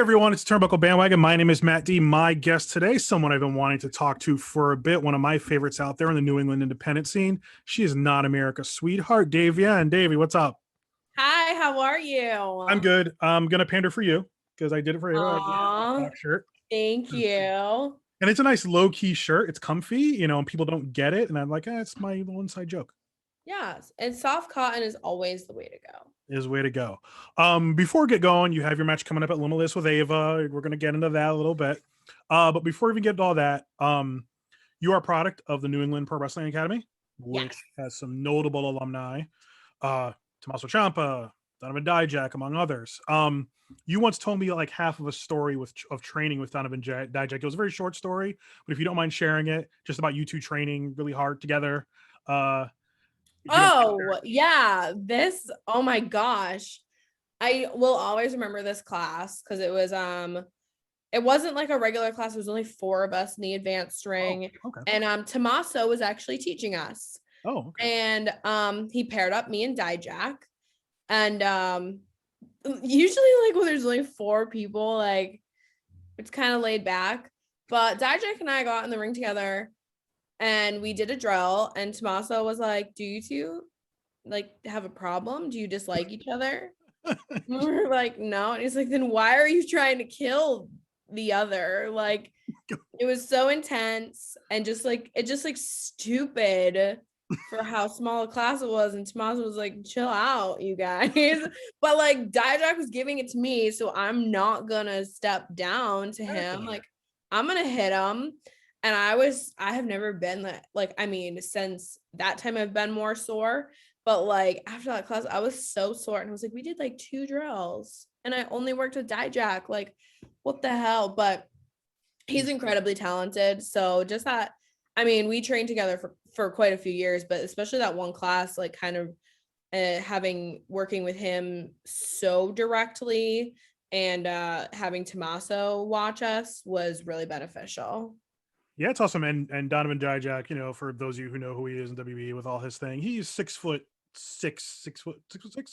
everyone, it's Turnbuckle Bandwagon. My name is Matt D. My guest today, someone I've been wanting to talk to for a bit, one of my favorites out there in the New England independent scene. She is not America's sweetheart, Davienne. Davey, what's up? Hi, how are I'm you? good. I'm going to pander for you because I did it for you. I did a Aw, black shirt. thank you. And it's a nice low-key shirt. It's comfy, and people don't get it. And I'm like, it's my little inside joke. Yes, and soft cotton is always the way to go. Is the way to go. Before we get going, you have your match coming up at Limitless with Ava. We're going to get into that a little bit. But before we even get to all that, you are a product of the New England Pro Wrestling Academy, which has some notable alumni. Tommaso Ciampa, Donovan Dijak, among others. You once told me like half of a story of training with Donovan Dijak. It was a very short story, but if you don't mind sharing it, just about you two training really hard together. Oh, yeah. Oh my gosh. I will always remember this class because it wasn't like a regular class. It was only 4 of us in the advanced ring. Oh, okay. And Tommaso was actually teaching us. Oh, okay. And he paired up me and Dijak. And usually like when there's only 4 people, like it's kind of laid back. But Dijak and I got in the ring together and we did a drill, and Tommaso was like, do you two like have a problem? Do you dislike each other? We were like, no. And he's like, then why are you trying to kill the other? Like, it was so intense and just like stupid for how small a class it was. And Tommaso was like, chill out, you guys. But like Dijak was giving it to me, so I'm not gonna step down to him. Like, I'm gonna hit him. And I have never been that, like, I mean, since that time I've been more sore, but like after that class, I was so sore. And I was like, we did like 2 drills and I only worked with Dijak. Like, what the hell? But he's incredibly talented. So just that, I mean, we trained together for quite a few years, but especially that one class, like kind of working with him so directly and having Tommaso watch us was really beneficial. Yeah, it's awesome. And Donovan Dijak, for those of you who know who he is in WWE with all his thing, he's 6'6".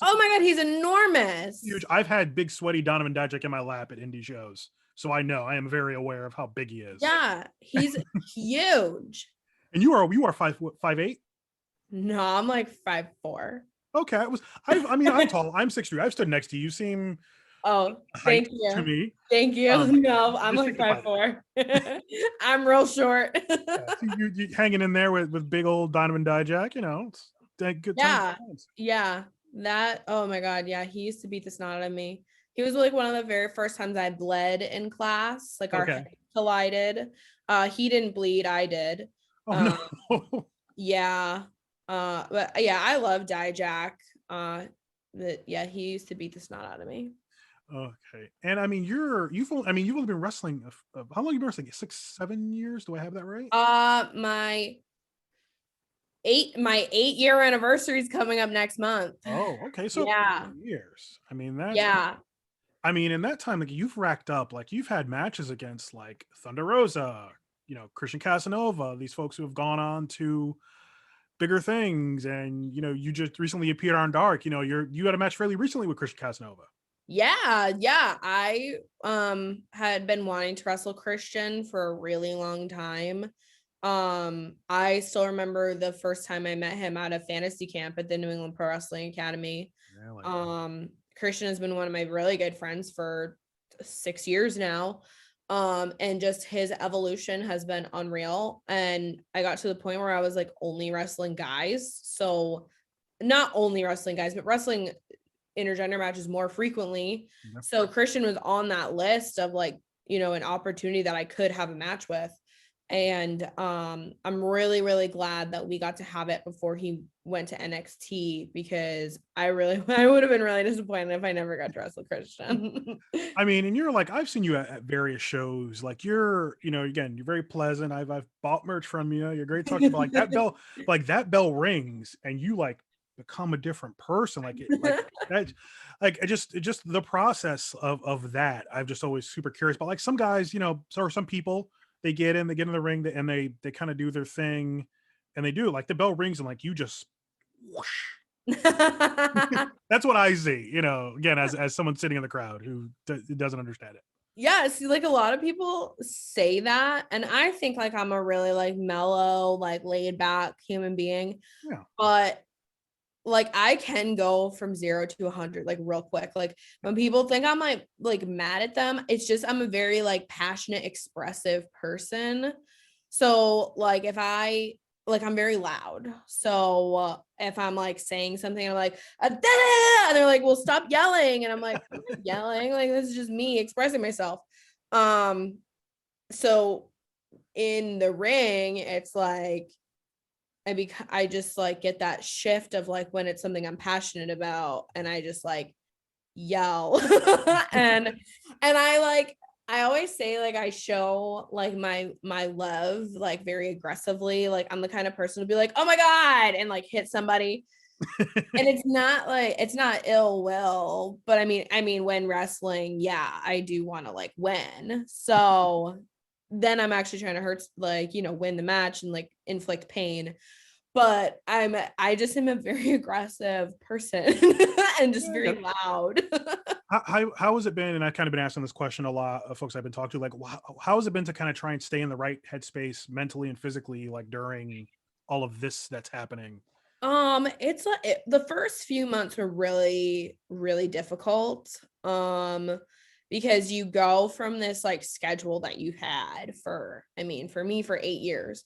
Oh my God, he's enormous. Huge. I've had big sweaty Donovan Dijak in my lap at indie shows, so I am very aware of how big he is. Yeah, he's huge. And you are 5'8"? No, I'm like 5'4". Okay, I'm tall. I'm 6'3". I've stood next to you. You seem thank you to me. Thank you. No, I'm like 5'4". I'm real short. So you hanging in there with big old Donovan Dijak, it's good. Yeah. That, oh my God, yeah, he used to beat the snot out of me. He was like one of the very first times I bled in class. Like our heads collided. He didn't bleed, I did. Oh no. Yeah. But yeah, I love Dijak. He used to beat the snot out of me. Okay. And I mean, you've only been wrestling. How long have you been wrestling? 6-7 years? Do I have that right? My 8-year anniversary is coming up next month. Oh, okay. So yeah, years. I mean, that's I mean, in that time, like you've racked up, like you've had matches against like Thunder Rosa, Christian Casanova, these folks who have gone on to bigger things, and you just recently appeared on Dark. You had a match fairly recently with Christian Casanova. Yeah. I had been wanting to wrestle Christian for a really long time. I still remember the first time I met him at a fantasy camp at the New England Pro Wrestling Academy. Really? Christian has been one of my really good friends for 6 years now. And just his evolution has been unreal. And I got to the point where I was like only wrestling guys. So not only wrestling guys, but wrestling intergender matches more frequently. So Christian was on that list of like, an opportunity that I could have a match with. And I'm really, really glad that we got to have it before he went to NXT, because I would have been really disappointed if I never got to wrestle Christian. I mean, and you're like, I've seen you at various shows. Like you're very pleasant. I've bought merch from you. You're great talking about like that bell rings and you like become a different person. Just the process of that. I'm just always super curious. But like some guys, or some people, they get in the ring and they kind of do their thing, and they do like the bell rings and like you just whoosh. That's what I see, again, as someone sitting in the crowd who doesn't understand it. Yeah, see, like a lot of people say that, and I think like I'm a really like mellow, like laid back human being, Yeah. but like I can go from 0 to 100 like real quick. Like when people think I'm like mad at them, it's just I'm a very like passionate, expressive person. So like if I like I'm very loud. So if I'm like saying something, I'm like and they're like, "Well, stop yelling," and I'm like, "I'm not yelling. Like this is just me expressing myself." Um, so in the ring, it's like I just like get that shift of like when it's something I'm passionate about and I just like yell and I always say like I show like my love like very aggressively. Like I'm the kind of person to be like, "Oh my God," and like hit somebody. And it's not ill will, but I mean when wrestling, yeah, I do want to like win. So then I'm actually trying to hurt like, win the match and like inflict pain. But I just am a very aggressive person and just very loud. How has it been? And I've kind of been asking this question a lot of folks I've been talking to, like, how has it been to kind of try and stay in the right headspace mentally and physically, like during all of this that's happening? It's like the first few months were really, really difficult. Because you go from this like schedule that you had for me for 8 years.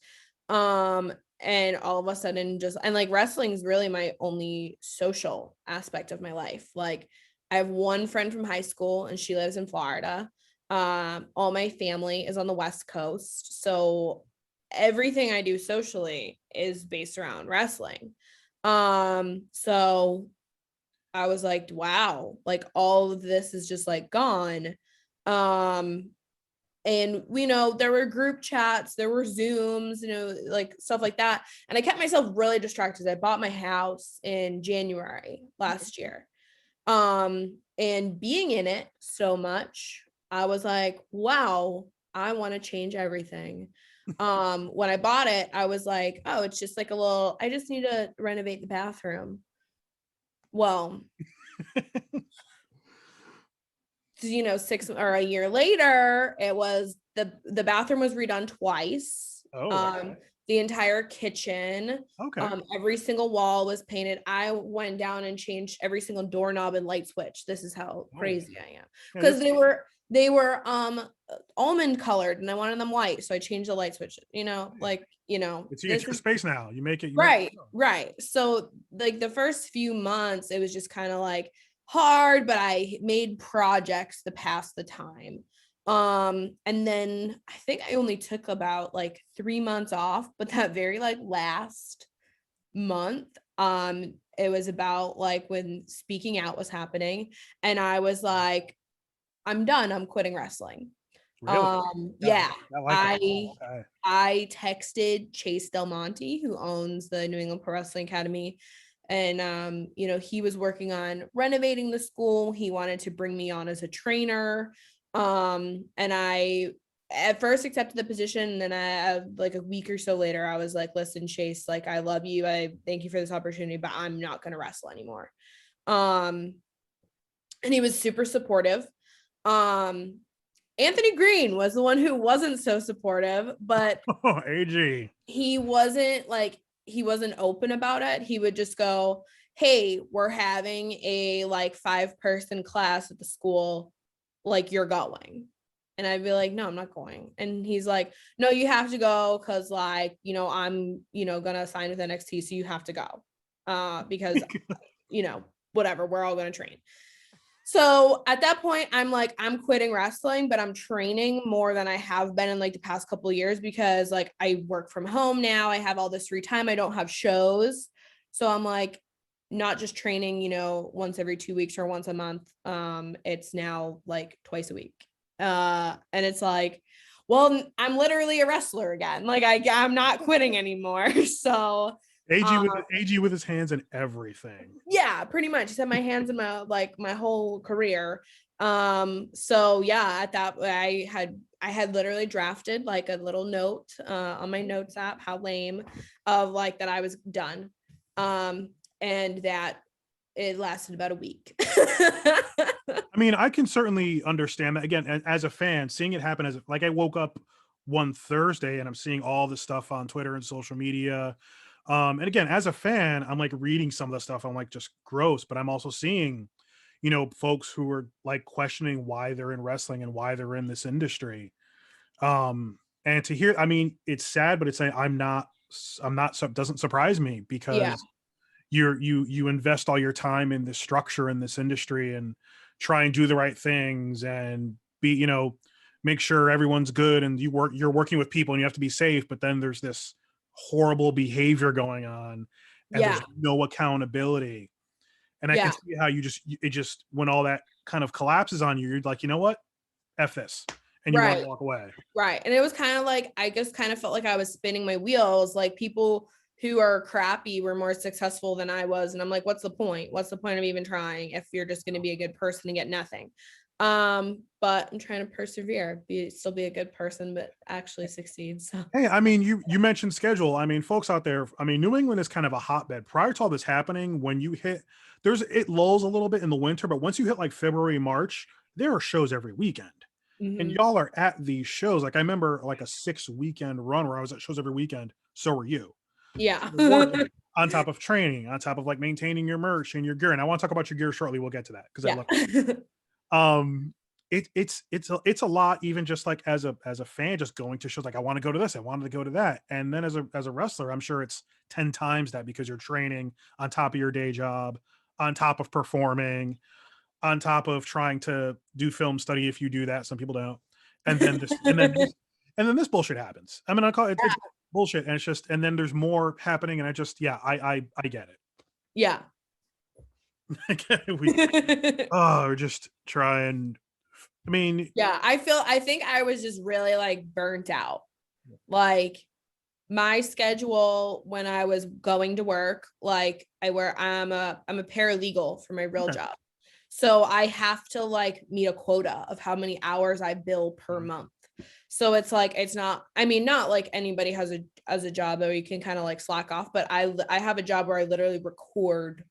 And all of a sudden and like wrestling is really my only social aspect of my life. Like I have one friend from high school and she lives in Florida. All my family is on the West Coast. So everything I do socially is based around wrestling. So I was like, wow, like all of this is just like gone. Um, and there were group chats, there were Zooms, like stuff like that. And I kept myself really distracted. I bought my house in January last year. And being in it so much, I was like, wow, I want to change everything. When I bought it, I was like, oh, it's just like I just need to renovate the bathroom. Well, 6 or a year later, it was the bathroom was redone twice. Oh, okay. The entire kitchen, Okay. every single wall was painted. I went down and changed every single doorknob and light switch. This is how crazy I am. Because they were almond colored and I wanted them white. So I changed the light switch, It's your space now. You make it right. So like the first few months, it was just kind of like hard, but I made projects to pass the time. And then I think I only took about like 3 months off, but that very like last month, it was about like when speaking out was happening, and I was like, I'm done. I'm quitting wrestling. really. Yeah, I like that. Okay. I texted Chase Del Monte, who owns the New England Pro Wrestling Academy, and he was working on renovating the school. He wanted to bring me on as a trainer. And I at first accepted the position, and then I like a week or so later, I was like, listen, Chase, like I love you. I thank you for this opportunity, but I'm not gonna wrestle anymore. And he was super supportive. Um, Anthony Green was the one who wasn't so supportive, but AG. he wasn't open about it. He would just go, "Hey, we're having a like 5-person class at the school, like you're going." And I'd be like, "No, I'm not going." And he's like, "No, you have to go because like, I'm, gonna sign with NXT, so you have to go. Because whatever, we're all gonna train." So at that point, I'm like, I'm quitting wrestling, but I'm training more than I have been in like the past couple of years because like I work from home now. I have all this free time. I don't have shows. So I'm like, not just training, once every 2 weeks or once a month. It's now like twice a week. And it's like, well, I'm literally a wrestler again. Like I'm not quitting anymore. So AG with his hands in everything. yeah, pretty much. He's had my hands in my whole career. So yeah, at that I had literally drafted like a little note on my notes app, how lame, of like that I was done. And that it lasted about a week. I mean, I can certainly understand that. Again, as a fan, seeing it happen as like I woke up one Thursday and I'm seeing all this stuff on Twitter and social media. And again, as a fan, I'm like reading some of the stuff. I'm like just gross, but I'm also seeing, folks who are like questioning why they're in wrestling and why they're in this industry. And to hear, I mean, it's sad, but it's saying so doesn't surprise me Yeah. because you invest all your time in this structure in this industry and try and do the right things and be make sure everyone's good and you're working with people and you have to be safe, but then there's this horrible behavior going on and Yeah. there's no accountability. And I can Yeah. see how it just when all that kind of collapses on you, you're like, you know what, F this, and you want Right. to walk away. Right. And it was kind of like, I just kind of felt like I was spinning my wheels. Like people who are crappy were more successful than I was. And I'm like, what's the point? What's the point of even trying if you're just going to be a good person and get nothing? But I'm trying to persevere, still be a good person, but actually succeed. So Hey, I mean, you mentioned schedule. I mean, folks out there, I mean, New England is kind of a hotbed. Prior to all this happening, when you hit, it lulls a little bit in the winter, but once you hit like February, March, there are shows every weekend. And y'all are at these shows. Like I remember like a 6-weekend run where I was at shows every weekend. So were you. Yeah. On top of training, on top of like maintaining your merch and your gear. And I want to talk about your gear shortly. We'll get to that because I love it. It's a lot, even just like as a fan, just going to shows. Like I want to go to this, I wanted to go to that. And then as a wrestler, I'm sure it's 10 times that because you're training on top of your day job, on top of performing, on top of trying to do film study if you do that. Some people don't. And then this bullshit happens. I mean, I call it it's bullshit, and it's just, and then there's more happening, and I just I get it. Yeah. We're just trying. I mean, yeah, I think I was just really like burnt out. Like my schedule when I was going to work, like I'm a paralegal for my real job. So I have to like meet a quota of how many hours I bill per month. So it's like, it's not, I mean, not like anybody has a job that you can kind of like slack off, but I have a job where I literally record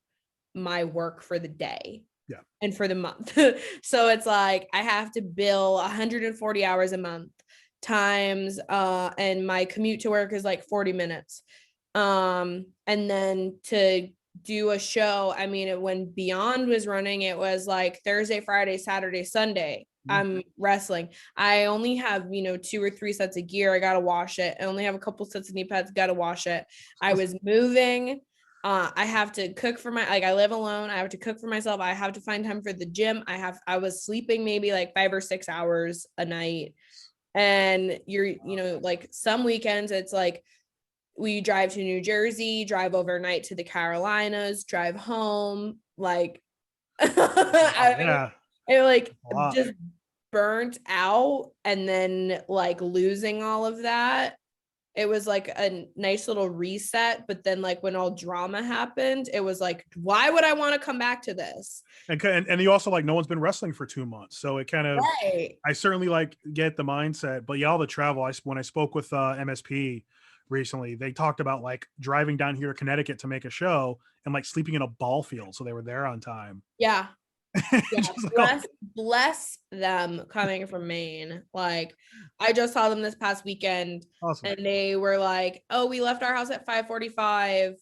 my work for the day and for the month. So it's like, I have to bill 140 hours a month times, and my commute to work is like 40 minutes. And then to do a show, I mean, when Beyond was running, it was like Thursday, Friday, Saturday, Sunday. I'm wrestling. I only have, 2 or 3 sets of gear. I got to wash it. I only have a couple sets of knee pads. Got to wash it. I was moving. I have to cook for I live alone. I have to cook for myself. I have to find time for the gym. I was sleeping maybe like 5 or 6 hours a night. And you're, like some weekends, it's like, we drive to New Jersey, drive overnight to the Carolinas, drive home. Like, it like just burnt out. And then like losing all of that, it was like a nice little reset. But then like when all drama happened, it was like, why would I want to come back to this? And you also like, no one's been wrestling for 2 months. So it kind of, I certainly like get the mindset, but all the travel, when I spoke with MSP recently, they talked about like driving down here to Connecticut to make a show and like sleeping in a ball field so they were there on time. Yeah. Bless them coming from Maine. Like I just saw them this past weekend. Awesome. And they were like, oh, we left our house at 5:45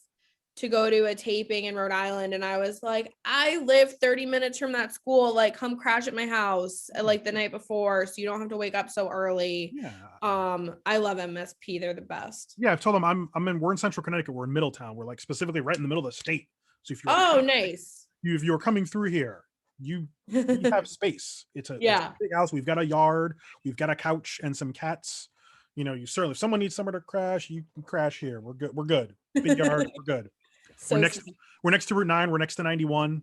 to go to a taping in Rhode Island. And I was like, I live 30 minutes from that school. Like come crash at my house like the night before, so you don't have to wake up so early. I love MSP. They're the best. I've told them we're in Central Connecticut. We're in Middletown. We're like specifically right in the middle of the state. So if you're nice. If you're coming through here, you have space. It's a big house. We've got a yard. We've got a couch and some cats. You certainly, if someone needs somewhere to crash, you can crash here. We're good. We're good. Big yard. We're good. So we're next to Route 9. We're next to 91.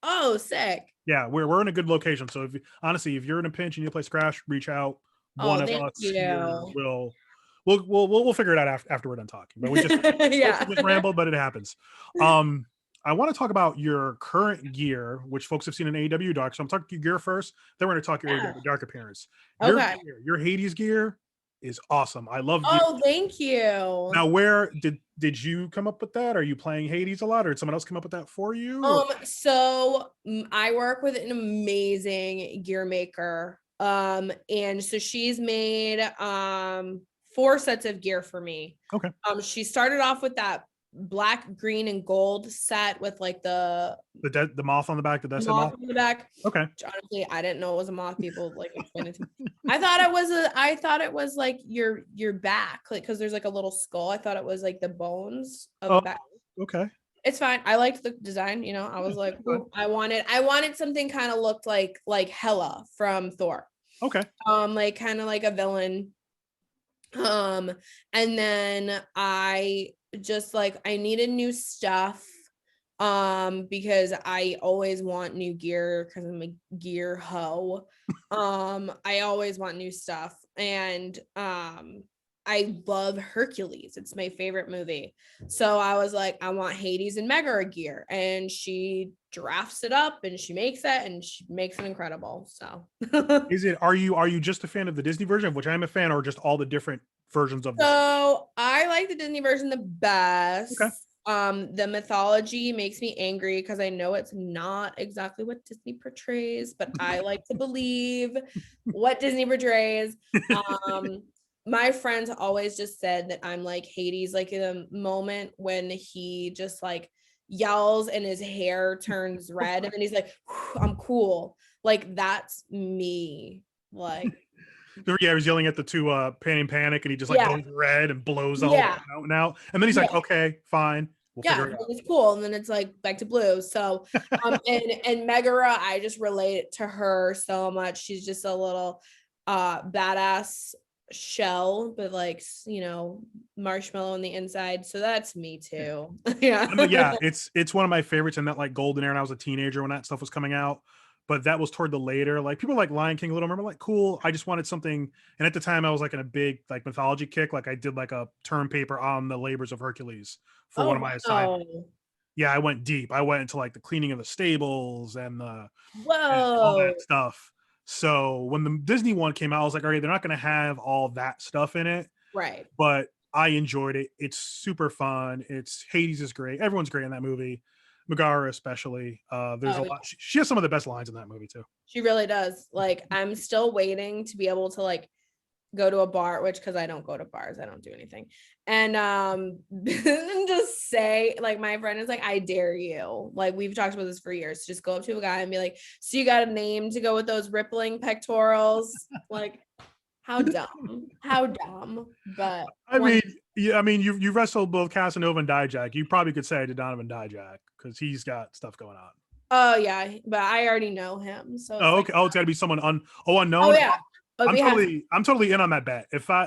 Oh, sick. Yeah, we're in a good location. So if you're in a pinch and you need a place to crash, reach out. One of us here we'll figure it out after we're done talking. But we just rambled, but it happens. I want to talk about your current gear, which folks have seen in AEW Dark. So I'm talking your gear first. Then we're going to talk your AEW Dark appearance. Your Hades gear is awesome. I love gear. Oh, thank you. Now, where did you come up with that? Are you playing Hades a lot, or did someone else come up with that for you? So I work with an amazing gear maker. And so she's made 4 sets of gear for me. Okay. She started off with that black, green, and gold set with like the moth on the back, the death moth on the back. Okay. Which honestly, I didn't know it was a moth. People like explained it to me. I thought it was like your back, like because there's like a little skull. I thought it was like the bones of the back. Okay. It's fine. I liked the design, you know. I was like, ooh, I wanted something kind of looked like Hela from Thor. Okay. Like kind of like a villain. And then I just like I needed new stuff. Because I always want new gear because I'm a gear hoe. I always want new stuff. And I love Hercules. It's my favorite movie. So I was like, I want Hades and Megara gear. And she drafts it up and she makes it and she makes it incredible. So are you just a fan of the Disney version, of which I'm a fan, or just all the different versions of So I like the Disney version the best. Okay. The mythology makes me angry because I know it's not exactly what Disney portrays, but I like to believe what Disney portrays. My friends always just said that I'm like Hades, like in a moment when he just like yells and his hair turns red and then he's like, I'm cool. Like that's me. Like yeah, he was yelling at the two Pan Panic, and he just like goes red and blows the whole mountain out. And then he's like, okay, fine. We'll figure it out. It's cool. And then it's like back to blue. So and Megara, I just relate to her so much. She's just a little badass shell, but like, you know, marshmallow on the inside. So that's me too. Yeah. Yeah, it's one of my favorites in that like golden era. And I was a teenager when that stuff was coming out. But that was toward the later, like people like Lion King, Little Mermaid, like cool. I just wanted something, and at the time I was like in a big like mythology kick. Like I did like a term paper on the labors of Hercules for one of my assignments. Yeah, I went deep. I went into like the cleaning of the stables and and all that stuff. So when the Disney one came out, I was like, all right, they're not going to have all that stuff in it, right? But I enjoyed it. It's super fun. Hades is great. Everyone's great in that movie. Megara especially. There's a lot. She has some of the best lines in that movie too. She really does. Like I'm still waiting to be able to like go to a bar, which because I don't go to bars, I don't do anything. And just say like my friend is like, I dare you. Like we've talked about this for years. Just go up to a guy and be like, so you got a name to go with those rippling pectorals? Like how dumb. But I mean, you wrestled both Casanova and Dijak. You probably could say I did Donovan Dijak because he's got stuff going on. Oh yeah, but I already know him. So okay. It's got to be someone unknown. Oh yeah. I'm totally in on that bet. If I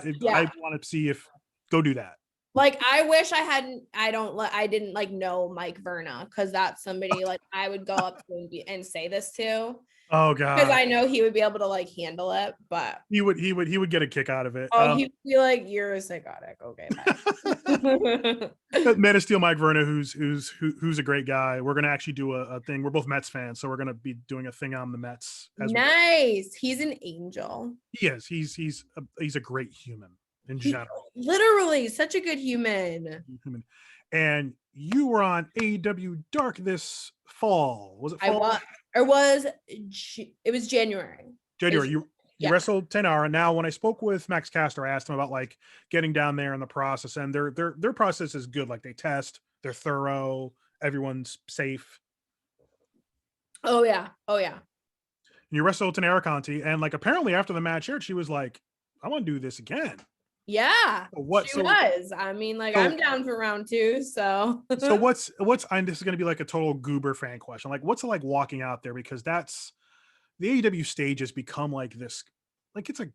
want to see if go do that. Like I wish I didn't like know Mike Verna because that's somebody like I would go up to and say this to. Oh god. Because I know he would be able to like handle it, but he would get a kick out of it. Oh, he'd be like, you're a psychotic. Okay. Man of Steel Mike Verna, who's a great guy. We're gonna actually do a thing. We're both Mets fans, so we're gonna be doing a thing on the Mets. Nice. He's an angel. He is. He's a great human in general. Literally such a good human. And you were on AEW Dark this fall. Was it fall? It was January. You wrestled 10 hour. Now, when I spoke with Max Caster, I asked him about like getting down there in the process, and their process is good. Like they test, they're thorough, everyone's safe. Oh yeah. And you wrestled Tay Conti, and like apparently after the match aired, she was like, I want to do this again. Yeah, she was. I mean, like I'm down for round 2. So what's and this is gonna be like a total goober fan question. Like, what's it like walking out there? Because that's the AEW stage has become like this, like it's I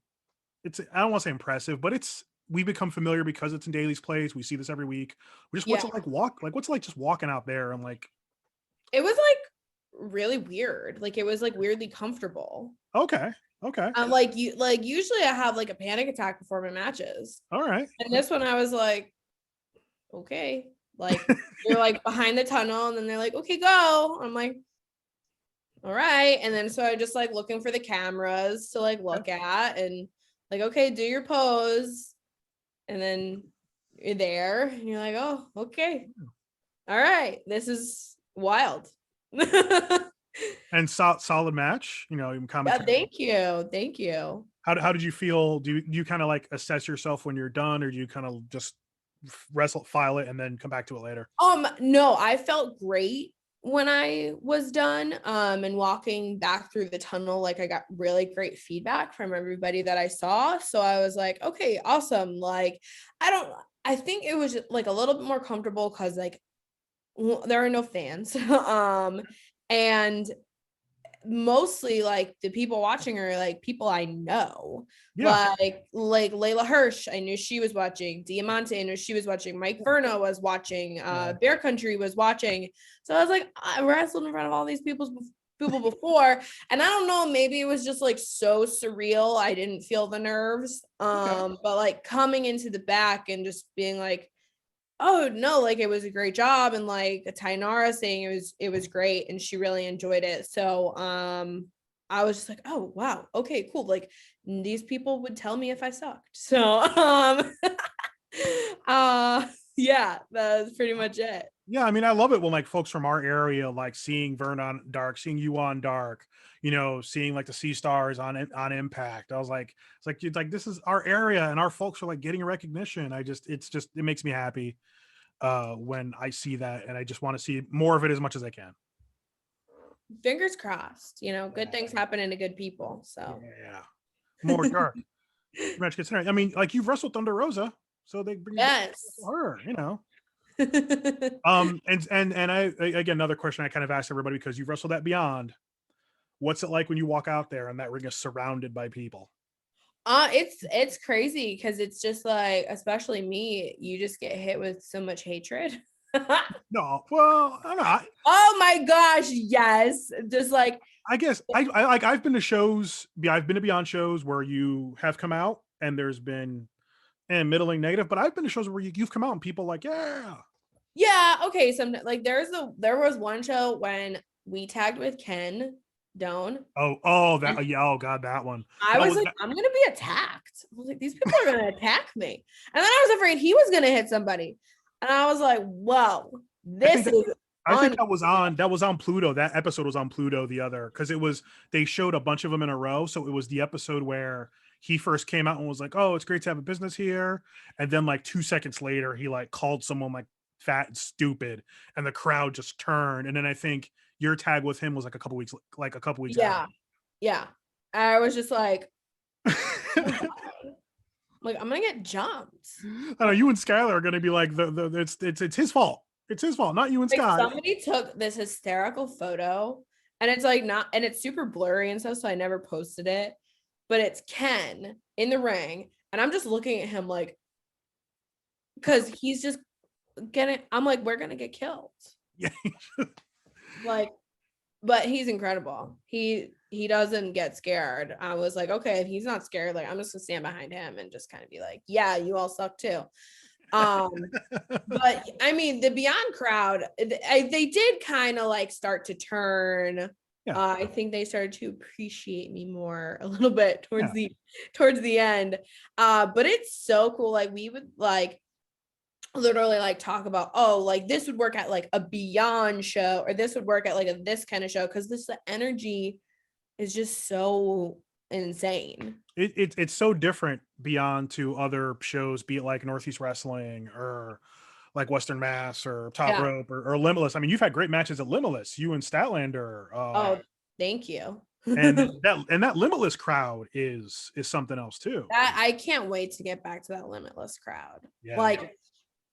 don't want to say impressive, but we become familiar because it's in Daly's place. We see this every week. What's it like what's it like just walking out there and like it was like really weird. Like it was like weirdly comfortable. Okay. Like usually I have like a panic attack before my matches. All right. And this one I was like, okay. Like you're like behind the tunnel and then they're like, okay, go. I'm like, all right. And then so I just like looking for the cameras to like look at, and like, okay, do your pose. And then you're there and you're like, oh, okay. All right. This is wild. And solid match, you know, even commentary. Thank you. Thank you. How did you feel? Do you kind of like assess yourself when you're done, or do you kind of just wrestle, file it, and then come back to it later? No, I felt great when I was done. And walking back through the tunnel, like I got really great feedback from everybody that I saw. So I was like, okay, awesome. Like, I think it was like a little bit more comfortable because like there are no fans. And mostly like the people watching are like people I know. Yeah. Like Layla Hirsch, I knew she was watching. Diamante, I knew she was watching. Mike Verna was watching. Bear Country was watching. So I was like, I wrestled in front of all these people before, and I don't know, maybe it was just like so surreal. I didn't feel the nerves. But like coming into the back and just being like, oh no, like it was a great job, and like Tainara saying it was great and she really enjoyed it. So I was just like, oh wow, okay, cool. Like these people would tell me if I sucked. So yeah, that's pretty much it. Yeah, I mean, I love it when like folks from our area, like seeing Vern on Dark, seeing you on Dark, you know, seeing like the Sea Stars on Impact. I was like, it's like this is our area, and our folks are like getting recognition. It makes me happy when I see that, and I just want to see more of it as much as I can. Fingers crossed, you know, good things happen to good people. So yeah, more Dark match gets tonight. I mean, like you've wrestled Thunder Rosa, so they bring her, you know. And I again, another question I kind of asked everybody, because you've wrestled at Beyond. What's it like when you walk out there and that ring is surrounded by people? It's crazy because it's just like, especially me, you just get hit with so much hatred. No, well, I'm not. Oh my gosh, yes. Just like, I guess I like I've been to shows. I've been to Beyond shows where you have come out and there's been middling negative, but I've been to shows where you've come out and people like, yeah, okay. So like there was one show when we tagged with Ken Doan. Oh god, that one. I was like, I'm gonna be attacked. I was like, these people are gonna attack me. And then I was afraid he was gonna hit somebody. And I was like, whoa, this is I think that was on Pluto. That episode was on Pluto, because they showed a bunch of them in a row. So it was the episode where he first came out and was like, oh, it's great to have a business here. And then like 2 seconds later, he like called someone like fat and stupid, and the crowd just turned. And then I think your tag with him was like a couple weeks yeah. Yeah. I was just like, like, I'm gonna get jumped. I know you and Skylar are gonna be like it's his fault. It's his fault, not you and Sky. Somebody took this hysterical photo, and it's like and it's super blurry and stuff, so I never posted it. But it's Ken in the ring, and I'm just looking at him like, because he's just I'm like, we're gonna get killed. Yeah. Like, but he's incredible. He doesn't get scared. I was like, okay, if he's not scared, like I'm just gonna stand behind him and just kind of be like, yeah, you all suck too. But I mean, the Beyond crowd, they did kind of like start to turn. Yeah. I think they started to appreciate me more a little bit towards the end. But it's so cool. Like we would like literally like talk about, oh, like this would work at like a Beyond show, or this would work at like this kind of show, because the energy is just so insane. It's so different Beyond to other shows, be it like Northeast Wrestling or like Western Mass or Top Rope or Limitless. I mean, you've had great matches at Limitless, you and Statlander. Oh, thank you. and that Limitless crowd is something else too. I can't wait to get back to that Limitless crowd. Yeah.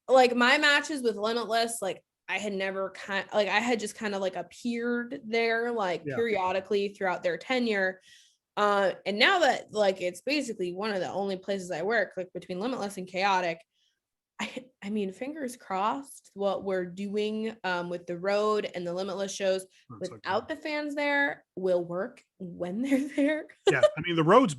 Like my matches with Limitless, like I had never I had just kind of like appeared there like periodically throughout their tenure. And now that like it's basically one of the only places I work, like between Limitless and Chaotic, I mean, fingers crossed what we're doing with the Road and the Limitless shows without the fans there will work when they're there. Yeah, I mean the road's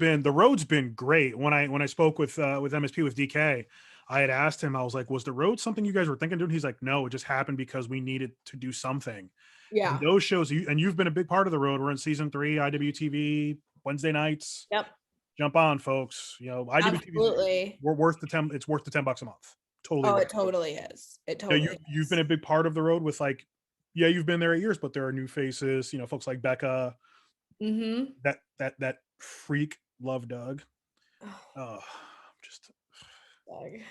been great. When I spoke with MSP with DK, I had asked him, I was like, was the Road something you guys were thinking of doing? He's like, no, it just happened because we needed to do something. Yeah. And those shows, and you've been a big part of the Road. We're in season 3, IWTV, Wednesday nights. Yep. Jump on, folks. You know, IWTV, Absolutely. we're worth the 10. It's worth the $10 a month. Totally Oh, worth it totally is. It it. totally You've is. been a big part of the road with like, yeah, you've been there 8 years, but there are new faces. You know, folks like Becca, Mm-hmm. that freak love Doug. Oh, just Like,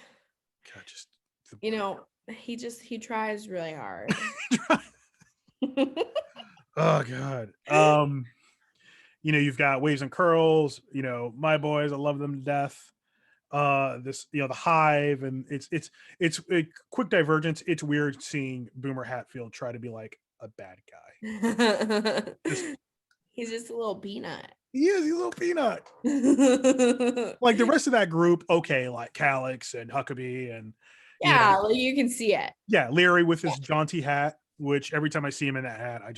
God, just you know, he tries really hard. oh God. You know, you've got Waves and Curls, you know, my boys, I love them to death. This, you know, the Hive, and it's a quick divergence. It's weird seeing Boomer Hatfield try to be like a bad guy. Just He's just a little peanut. he's a little peanut. Like the rest of that group, okay, like Calix and Huckabee and you know, Yeah, like you can see it. yeah, Leary with his jaunty hat, which every time I see him in that hat, I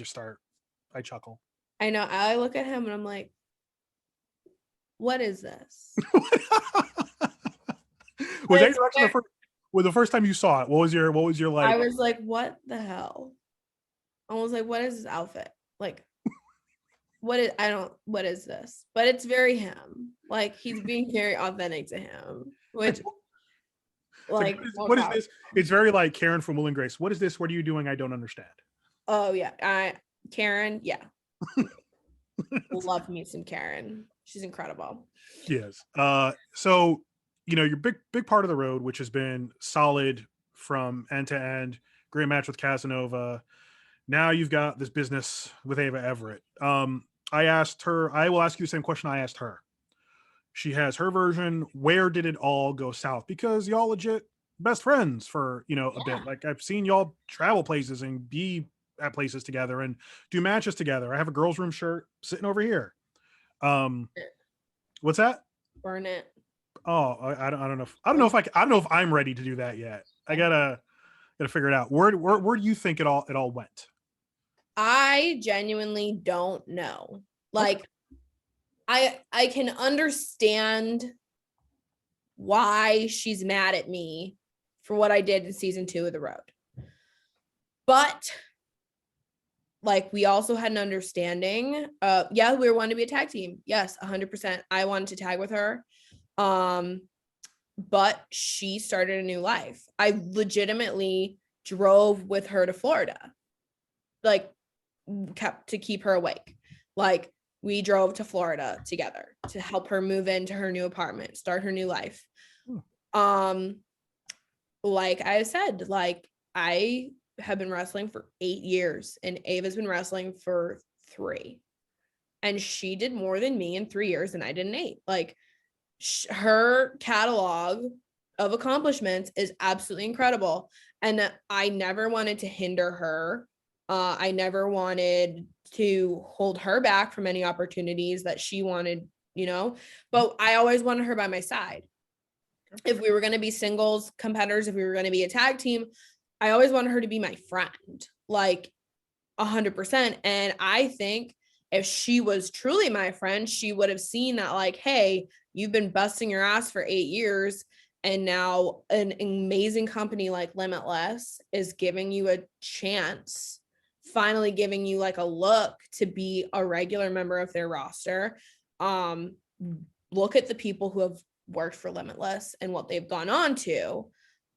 chuckle. I know. I look at him and I'm like, what is this? Was But that it's your reaction the first time you saw it? What was your like? I was like, what the hell? I was like, what is this outfit? Like, what is this? But it's very him. Like he's being very authentic to him, which It's like what is this? It's very like Karen from Will and Grace. What is this? What are you doing? I don't understand. Oh yeah. Karen, yeah. Love me some Karen. She's incredible. Yes. So you know, your big part of the road, which has been solid from end to end, great match with Casanova. Now you've got this business with Ava Everett. I asked her, I will ask you the same question I asked her. She has her version. Where did it all go south? Because y'all legit best friends for, you know, a bit. Like I've seen y'all travel places and be at places together and do matches together. I have a girls' room shirt sitting over here. What's that? Burn it. Oh, I don't know. I don't know if I'm ready to do that yet. I gotta figure it out. Where do you think it all went? I genuinely don't know. Like I can understand why she's mad at me for what I did in season 2 of The Road. But like we also had an understanding. Yeah, we were wanting to be a tag team. Yes, 100%. I wanted to tag with her. But she started a new life. I legitimately drove with her to Florida. Like kept to keep her awake. Like we drove to Florida together to help her move into her new apartment, start her new life. Like I said, like I have been wrestling for 8 years and Ava's been wrestling for 3. And she did more than me in 3 years and I did in 8. Like her catalog of accomplishments is absolutely incredible. And I never wanted to hinder her. I never wanted to hold her back from any opportunities that she wanted, you know, but I always wanted her by my side. If we were going to be singles competitors, if we were going to be a tag team, I always wanted her to be my friend, like 100%. And I think if she was truly my friend, she would have seen that, like, hey, you've been busting your ass for 8 years. And now an amazing company like Limitless is giving you a chance, finally giving you like a look to be a regular member of their roster. Look at the people who have worked for Limitless and what they've gone on to.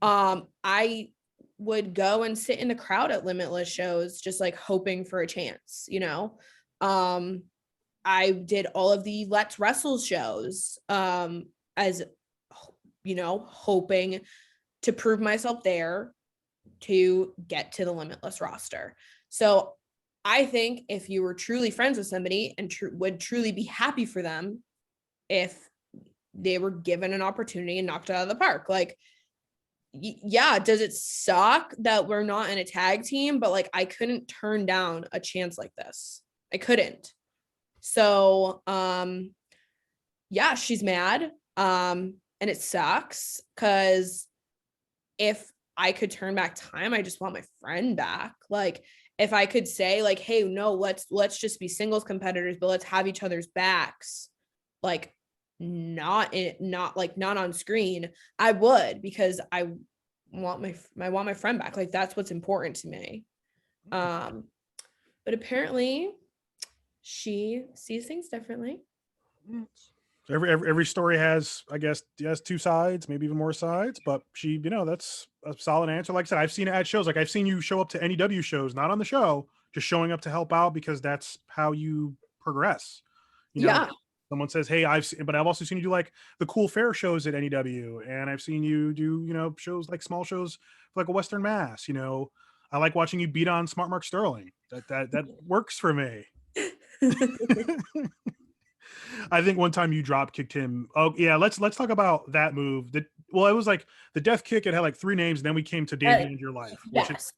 I would go and sit in the crowd at Limitless shows, just like hoping for a chance, you know. I did all of the Let's Wrestle shows, as you know, hoping to prove myself there to get to the Limitless roster. So I think if you were truly friends with somebody and would truly be happy for them if they were given an opportunity and knocked it out of the park. Like, yeah, does it suck that we're not in a tag team? But like, I couldn't turn down a chance like this. I couldn't. So, yeah, she's mad. And it sucks because if I could turn back time, I just want my friend back. Like, if I could say like, hey, no, let's just be singles competitors, but let's have each other's backs. Like, not on screen, I would, because I want my friend back. Like, that's what's important to me. But apparently she sees things differently. Every story has, I guess, two sides, maybe even more sides. But she, that's a solid answer. Like I said, I've seen it at shows. Like I've seen you show up to NEW shows, not on the show, just showing up to help out because that's how you progress. Yeah. Someone says, "Hey, but I've also seen you do like the cool fair shows at NEW, and I've seen you do, shows like small shows for like a Western Mass. I like watching you beat on Smart Mark Sterling. That works for me." I think one time you drop kicked him. Oh yeah, let's talk about that move. It was like the death kick. It had like 3 names. And then we came to DaviEND Your Life, which is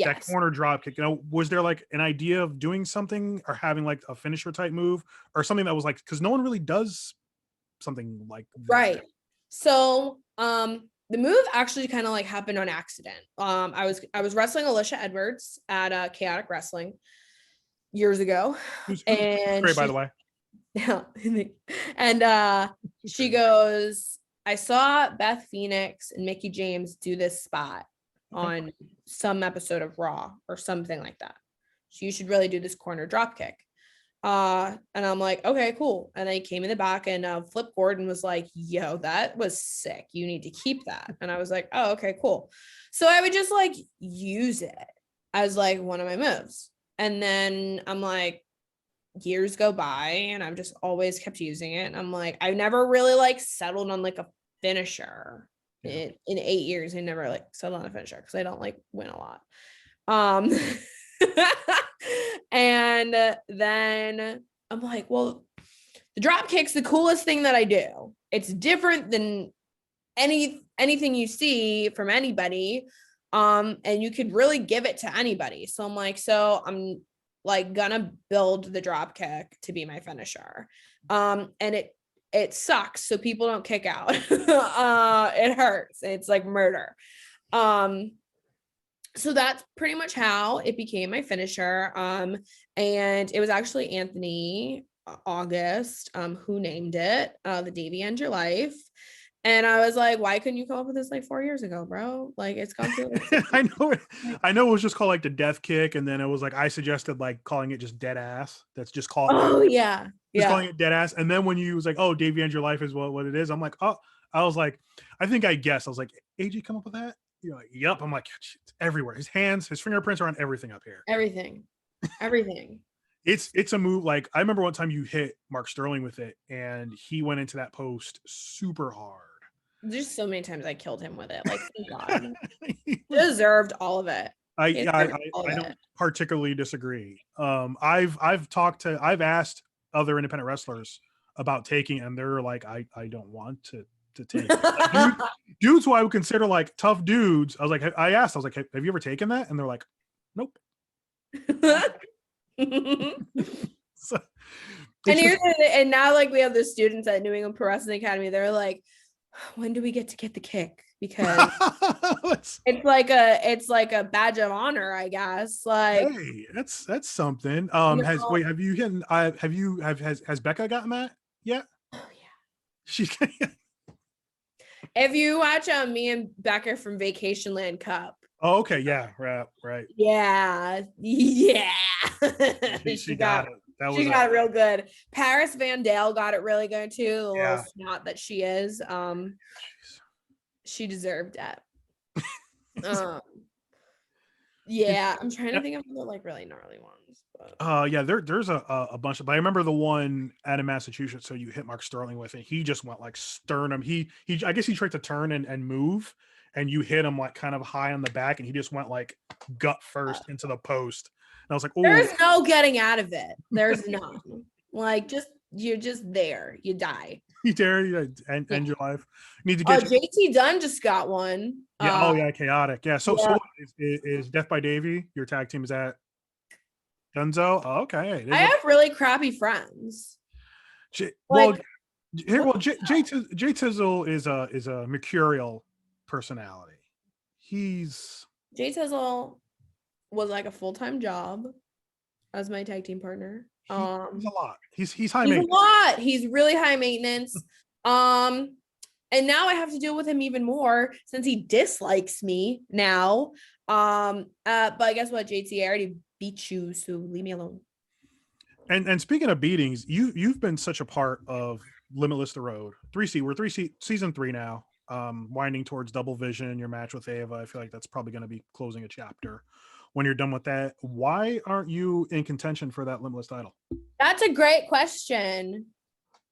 that corner drop kick. Was there like an idea of doing something or having like a finisher type move or something that was like, because no one really does something like that. Right. So the move actually kind of like happened on accident. I was wrestling Alicia Edwards at Chaotic Wrestling years ago. Who's and great, by the way. Yeah. And she goes, I saw Beth Phoenix and Mickey James do this spot on some episode of Raw or something like that. So you should really do this corner drop kick. And I'm like, okay, cool. And I came in the back and Flip Gordon was like, yo, that was sick. You need to keep that. And I was like, oh, okay, cool. So I would just like use it as like one of my moves. And then I'm like, years go by and I've just always kept using it. And I'm like, I never really like settled on like a finisher. In 8 years, I never like settled on a finisher because I don't like win a lot. And then I'm like, well, the drop kick's the coolest thing that I do. It's different than anything you see from anybody. And you could really give it to anybody. So I'm like, I'm like gonna build the drop kick to be my finisher. And it sucks. So people don't kick out. It hurts. It's like murder. So that's pretty much how it became my finisher. And it was actually Anthony August who named it the DaviEND Your Life. And I was like, why couldn't you come up with this like 4 years ago, bro? Like it's gone through. I know it was just called like the death kick. And then it was like, I suggested like calling it just dead ass. That's just called. Oh yeah. Just calling it dead ass. And then when you was like, oh, DaviEND Your Life is what it is. I'm like, oh, I was like, I think I guessed. I was like, AJ come up with that? You're like, yep. I'm like, it's everywhere. His hands, his fingerprints are on everything up here. Everything. It's a move. Like I remember one time you hit Mark Sterling with it and he went into that post super hard. There's so many times I killed him with it. Like, thank God. He deserved all of it. I don't particularly disagree. I've asked other independent wrestlers about taking, and they're like, I don't want to take it. Like, dudes who I would consider like tough dudes. I was like, have you ever taken that? And they're like, nope. So, and now like we have the students at New England Pro Wrestling Academy. They're like, when do we get to get the kick? Because it's like a badge of honor, I guess. Like, hey, that's something. Has Becca gotten that yet? Oh yeah. She's if you watch me and Becca from Vacation Land Cup. Oh, okay, yeah, right. Yeah. She got it. She got it real good. Paris Van Dale got it really good too. The little snot that she is. She deserved it. Yeah, I'm trying to think of the like really gnarly ones. But. Yeah, there's a bunch of. But I remember the one out of Massachusetts. So you hit Mark Sterling with it. He just went like sternum. I guess he tried to turn and move, and you hit him like kind of high on the back, and he just went like gut first into the post. And I was like, oh, there's no getting out of it. There's none. Like you're just there. You die. You dare end your life. You need to get. JT Dunn just got one. Yeah. Chaotic. Yeah. So is Death by Davey your tag team? Is that Dunzo? Oh, okay. I have really crappy friends. Jay Tizzle is a mercurial personality. Jay Tizzle was like a full-time job as my tag team partner. He's a lot. He's high maintenance. A lot. He's really high maintenance. And now I have to deal with him even more since he dislikes me now. But guess what, JT? I already beat you, so leave me alone. And speaking of beatings, you've been such a part of Limitless the Road. Season 3 now. Winding towards Double Vision, your match with Ava. I feel like that's probably going to be closing a chapter. When you're done with that, why aren't you in contention for that Limitless title? That's a great question.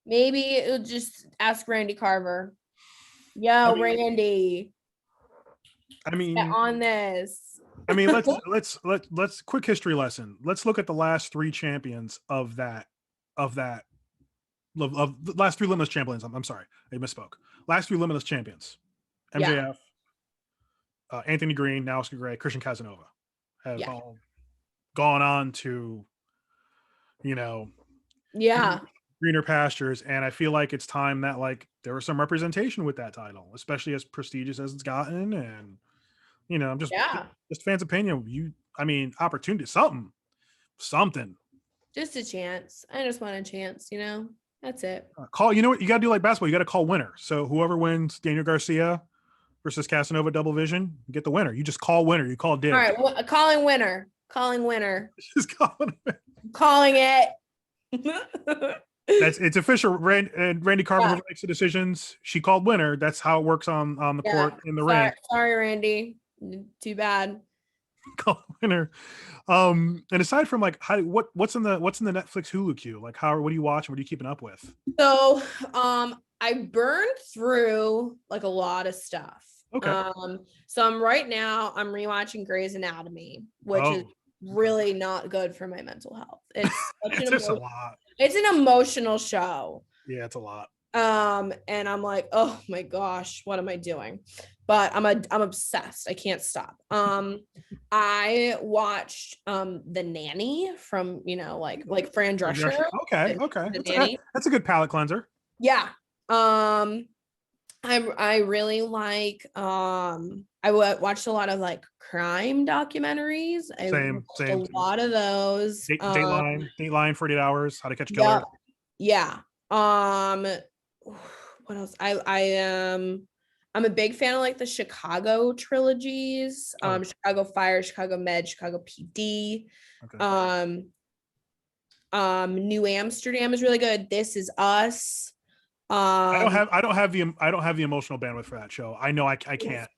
Maybe it'll just ask Randy Carver. Yo, Randy. I mean, get on this. I mean, let's quick history lesson. Let's look at the last 3 champions of the last 3 Limitless champions. I'm sorry, I misspoke. Last 3 Limitless champions: MJF, Anthony Green, now Oscar Gray, Christian Casanova have all gone on to, greener pastures. And I feel like it's time that like there was some representation with that title, especially as prestigious as it's gotten. And I'm just fans' opinion. Opportunity, something. Just a chance. I just want a chance. That's it. Call. You know what you got to do like basketball. You got to call winner. So whoever wins Daniel Garcia versus Casanova Double Vision, you get the winner. You just call winner. You call Div. All right, calling winner. Just calling it. Calling it. It's official. Randy Carver makes the decisions. She called winner. That's how it works on the court in the ring. Sorry, Randy. Too bad. Call winner. And aside from like what's in the Netflix Hulu queue? Like what do you watch? What are you keeping up with? So I burned through like a lot of stuff. Okay. So I'm rewatching Grey's Anatomy, which is really not good for my mental health. It's a lot. It's an emotional show. Yeah, it's a lot. And I'm like, oh my gosh, what am I doing? But I'm obsessed. I can't stop. I watched The Nanny from like Fran Drescher. Okay. That's a good palate cleanser. Yeah. I really like I watched a lot of like crime documentaries. Same. A lot of those. Dateline, 48 Hours, How to Catch a Killer. Yeah. What else? I'm a big fan of like the Chicago trilogies. Chicago Fire, Chicago Med, Chicago PD. Okay. New Amsterdam is really good. This Is Us. I don't have the emotional bandwidth for that show. I know I can't.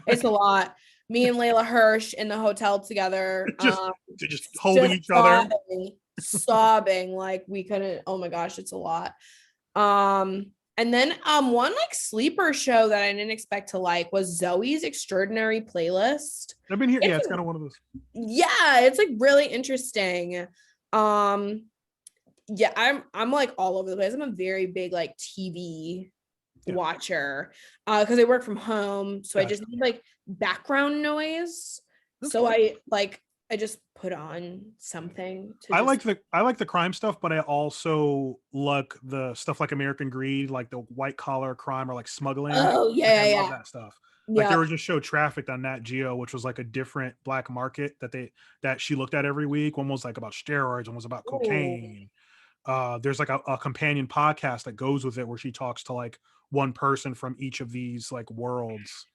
It's a lot. Me and Layla Hirsch in the hotel together, just holding each other, sobbing like we couldn't. Oh my gosh, it's a lot. And then one like sleeper show that I didn't expect to like was Zoe's Extraordinary Playlist. I've been here. It's kind of one of those. Yeah, it's like really interesting. Yeah, I'm like all over the place. I'm a very big like TV watcher because I work from home, so I just need like background noise. So I just put on something. I like the crime stuff, but I also like the stuff like American Greed, like the white collar crime or like smuggling. Oh yeah, I love that stuff. Like there was just show Trafficked on Nat Geo, which was like a different black market that she looked at every week. One was like about steroids, one was about cocaine. There's like a companion podcast that goes with it where she talks to like one person from each of these like worlds.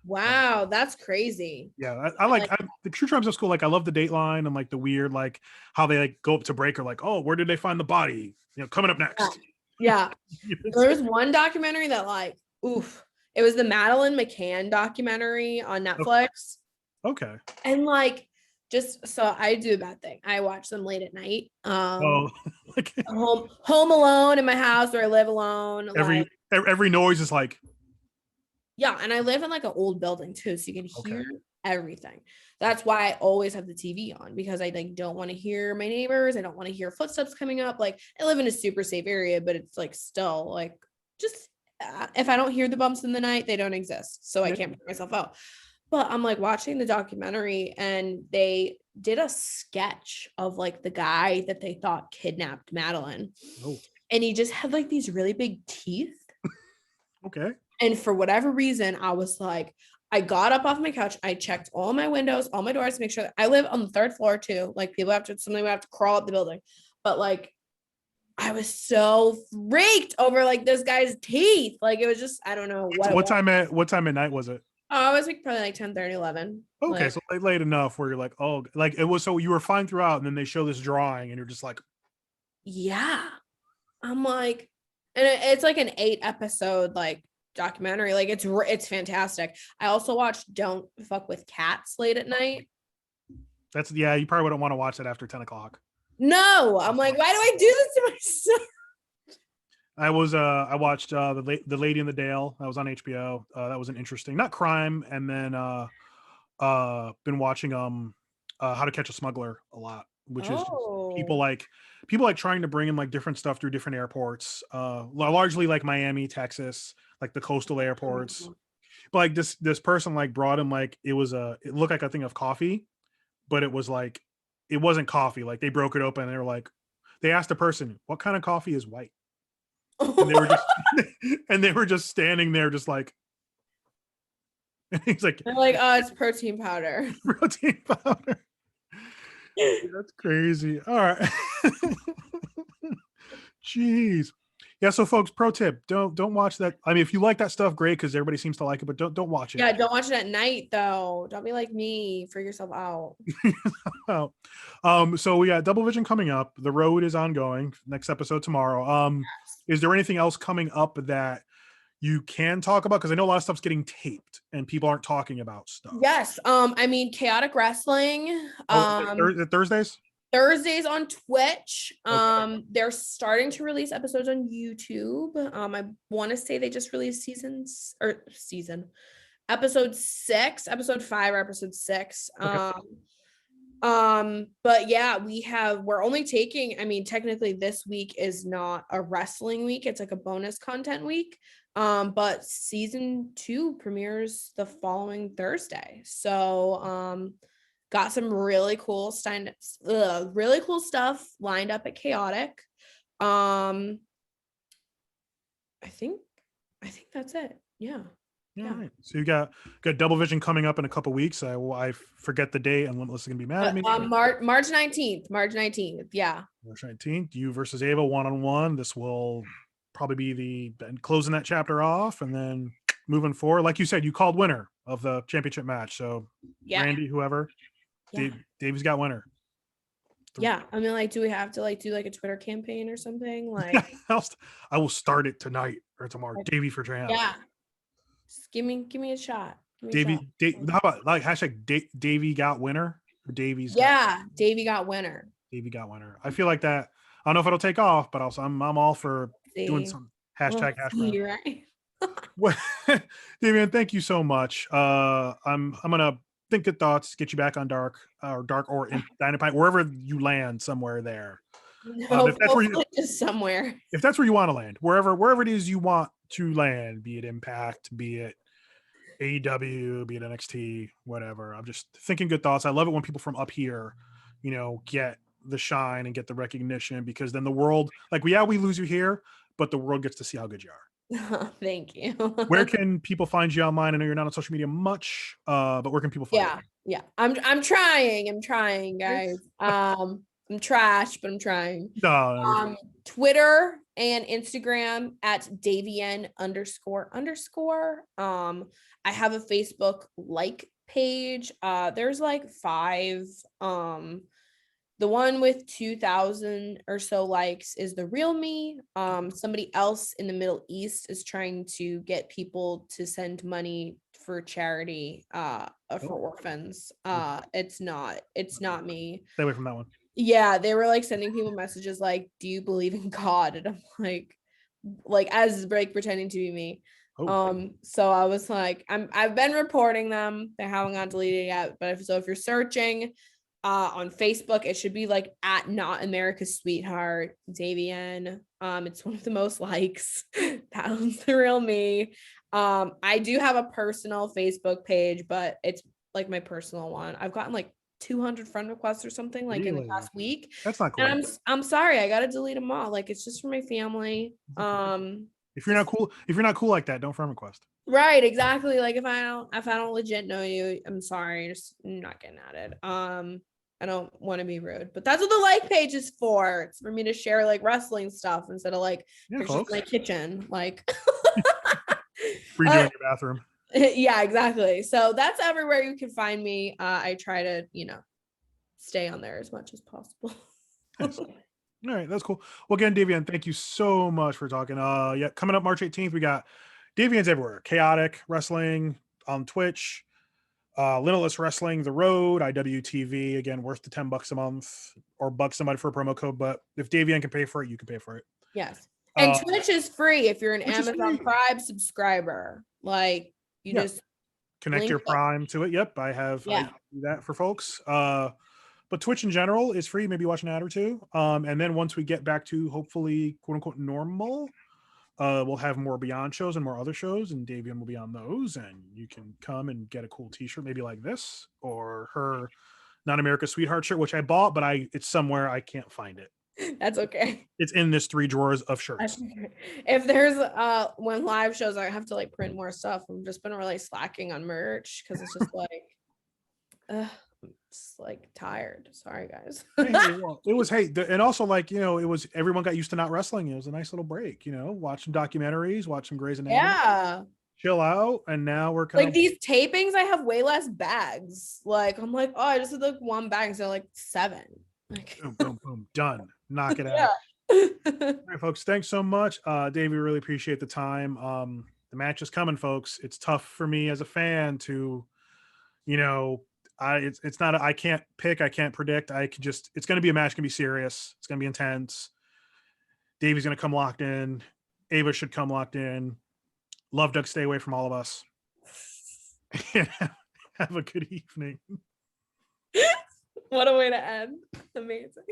Wow, that's crazy. Yeah, I like the true crime stuff's cool. Like I love the Dateline and like the weird like how they like go up to break or like, oh, where did they find the body? Coming up next. Yeah. There was one documentary that like, oof, it was the Madeline McCann documentary on Netflix. Okay. And like, just so I do a bad thing. I watch them late at night. Home alone in my house where I live alone. Every noise is like. Yeah, and I live in like an old building too, so you can hear everything. That's why I always have the TV on because I like don't want to hear my neighbors. I don't want to hear footsteps coming up. Like I live in a super safe area, but it's like still like just if I don't hear the bumps in the night, they don't exist. So I can't put myself out. But I'm like watching the documentary and they did a sketch of like the guy that they thought kidnapped Madeline. Oh. And he just had like these really big teeth. Okay. And for whatever reason, I was like, I got up off my couch. I checked all my windows, all my doors to make sure that I live on the 3rd floor too. Like somebody would have to crawl up the building. But like, I was so freaked over like this guy's teeth. Like it was just, I don't know. What time at night was it? Oh, it was like probably like 10:30, 11. Okay. Like, so late enough where you're like, oh, like it was, so you were fine throughout and then they show this drawing and you're just like. Yeah. I'm like, it's like an 8-episode like documentary. Like it's fantastic. I also watched Don't Fuck with Cats late at night. You probably wouldn't want to watch that after 10 o'clock. No, I'm like, why do I do this to myself? I watched the Lady in the Dale. That was on HBO. That was an interesting, not crime. And then been watching How to Catch a Smuggler a lot, which is people like trying to bring in like different stuff through different airports, largely like Miami, Texas, like the coastal airports. But like this person like brought him like it looked like a thing of coffee, but it wasn't coffee. Like they broke it open and they were like, they asked the person, what kind of coffee is white? And they were just standing there just like, and he's like, they're like, oh, it's protein powder. Protein powder. That's crazy. All right. Jeez. Yeah, so folks, pro tip, don't watch that. I mean, if you like that stuff, great, because everybody seems to like it, but don't watch it. Yeah, don't watch it at night though. Don't be like me. Figure yourself out. So we got Double Vision coming up. The road is ongoing. Next episode tomorrow. Is there anything else coming up that you can talk about? Because I know a lot of stuff's getting taped and people aren't talking about stuff. Yes. I mean, Chaotic Wrestling. Thursdays? Thursdays on Twitch. They're starting to release episodes on YouTube. I want to say they just released episode 6, episode 5 or episode 6. Okay. But yeah, we're only taking, I mean, technically this week is not a wrestling week, it's like a bonus content week. But season 2 premieres the following Thursday. So got some really cool stuff lined up at Chaotic. I think that's it. Yeah. All right. So you got Double Vision coming up in a couple weeks. I forget the date, and Limitless is gonna be mad at me. March 19th. Yeah. March 19th. You versus Ava 1-on-1. This will probably be closing that chapter off, and then moving forward. Like you said, you called winner of the championship match. So yeah. Randy, whoever. Yeah. Davey's got winner. Yeah, I mean, like, do we have to like do like a Twitter campaign or something? Like, I will start it tonight or tomorrow. Davey for champ. Yeah, just give me a shot. Davey, how about like hashtag Davey got winner or Davey's? Davey got winner. Davey got winner. I feel like that. I don't know if it'll take off, but also I'm all for doing some hashtag. Right. Davienne, thank you so much. I'm gonna think good thoughts, get you back on Dark or in Dynamite, wherever you land, somewhere there. If that's where just somewhere. If that's where you want to land, wherever it is you want to land, be it Impact, be it AEW, be it NXT, whatever. I'm just thinking good thoughts. I love it when people from up here, get the shine and get the recognition, because then the world, like, we lose you here, but the world gets to see how good you are. Thank you. Where can people find you online? I know you're not on social media much, but where can people find you? Yeah. I'm trying, guys. I'm trash, but I'm trying. No. Twitter and Instagram at DaviEND __. I have a Facebook page. There's like 5. The one with 2,000 or so likes is the real me. Somebody else in the Middle East is trying to get people to send money for charity for orphans. It's not me. Stay away from that one. Yeah, they were like sending people messages like, do you believe in God? And I'm like as like pretending to be me. So I was like, I've been reporting them. They haven't got deleted yet, but if you're searching on Facebook, it should be like at Not America's Sweetheart DaviEND. It's one of the most likes. That one's the real me. I do have a personal Facebook page, but it's like my personal one. I've gotten like 200 friend requests or something like in the past week. That's not cool. And I'm sorry, I gotta delete them all. Like, it's just for my family. If you're not cool like that, don't friend request. Right, exactly. Like if I don't legit know you, I'm sorry, just not getting at it. I don't want to be rude, but that's what the like page is for. It's for me to share like wrestling stuff instead of like pictures of my kitchen, like redoing your bathroom. Yeah, exactly. So that's everywhere you can find me. I try to, stay on there as much as possible. All right, that's cool. Well, again, DaviEND, thank you so much for talking. Yeah, coming up March 18th, we got DaviEND's everywhere. Chaotic Wrestling on Twitch, Limitless Wrestling, The Road, IWTV, again, worth the $10 a month or bucks somebody for a promo code. But if DaviEND can pay for it, you can pay for it. Yes. And Uh, Twitch is free if you're an Twitch is Amazon free. Prime subscriber. Like you Yeah. just Connect link your it. Prime to it. Yep, I Yeah. do that for folks. But Twitch in general is free. Maybe watch an ad or two. And then once we get back to hopefully quote unquote normal, we'll have more Beyond shows and more other shows, and DaviEND will be on those. And you can come and get a cool T-shirt, maybe like this, or her Not America's Sweetheart shirt, which I bought, but it's somewhere I can't find it. That's okay. It's in this 3 drawers of shirts. If there's when live shows, I have to like print more stuff. I've just been really slacking on merch because it's just like, I'm just like tired. Sorry, guys. It was and also like it was everyone got used to not wrestling. It was a nice little break. Watch some documentaries, watch some Grey's Anatomy. Yeah. Chill out, and now we're kind like these tapings. I have way less bags. Like I'm like, oh, I just had like 1 bag instead of like 7. Like boom, boom, boom, done. Knock it out. yeah. All right, folks. Thanks so much, Dave. We really appreciate the time. The match is coming, folks. It's tough for me as a fan to, it's not. I can't pick. I can't predict. I can just. It's going to be a match. Going to be serious. It's going to be intense. Davey's going to come locked in. Ava should come locked in. Love Duck, stay away from all of us. Have a good evening. What a way to end. Amazing.